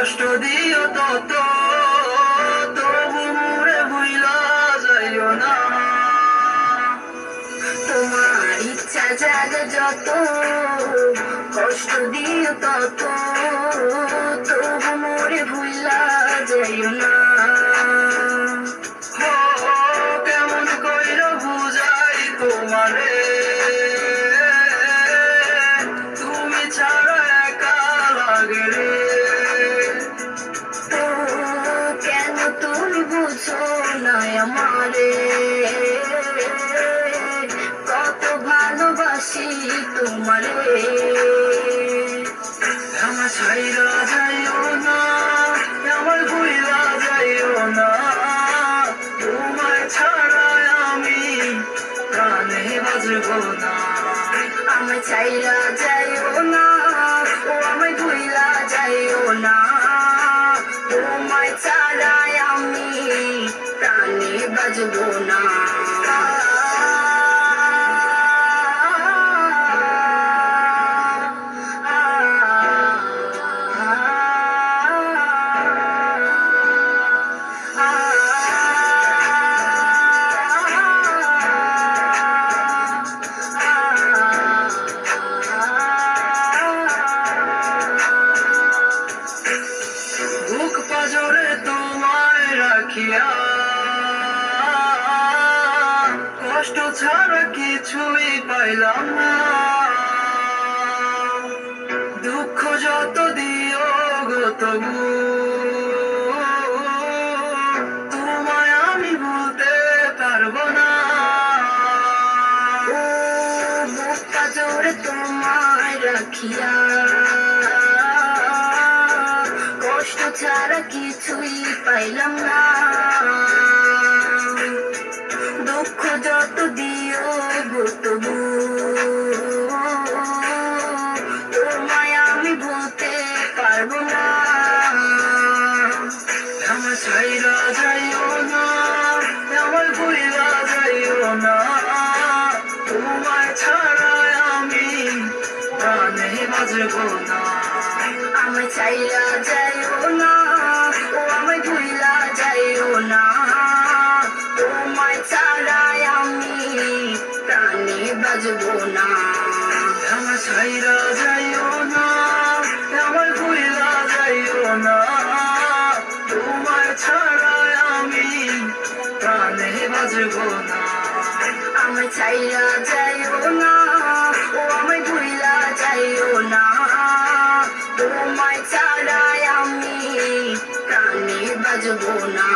কষ্ট দিও তত, তবু মোরে ভুইলা যাইও না। তোমার ইচ্ছা জাগে যত, কষ্ট দিও তত, তবু মোরে ভুইলা যাইও না। কেমন কইরা বুঝাই তোমারে, তুমি ছাড়া একা লাগে রে। তো কেন তুমি বুঝো না আমারে, কত ভালোবাসি তোমারে। আমার ছাইরা যাইও না, আমার ভুইলা যাইও না, তোমায় ছাড়া আমি প্রাণে বাঁচবো না। আমায় চাইরা যাইও না, ও আমায় ভুইলা যাইও না, তোমায় ছাড়াই আমি প্রাণে বাজবো না। বুক পাজরে তোমায় রাখিয়া, কষ্ট ছাড়া কিছুই পাইলাম না। দুঃখ যত দিও গো তবু তোমায় আমি ভুলতে পারবো না। ও বুক পাজরে তোমায় রাখিয়া, কষ্ট ছাড়া কিছুই পাইলাম না। দুঃখ যত দিও গো তবু তোমায় আমি ভুলতে পারবো না। আমার ছাইরা যাইও না, আমার ভুইলা যাইও না, তোমায় ছাড়া আমি প্রাণে বাঁচবো না। আমায় চাইরা যাইও না, ও আমায় ভুইলা যাইও না, তোমায় ছাড়াই আমি প্রাণে বাজবো না। আমার ছাইরা যাইও না, আমার ভুইলা যাইও না, তোমায় ছাড়া আমি প্রাণে বাঁচবো না। আমায় চাইরা যাইও না, ও আমায় ভুইলা যাইও না, তোমায় ছাড়াই আমি প্রাণে বাজবো না।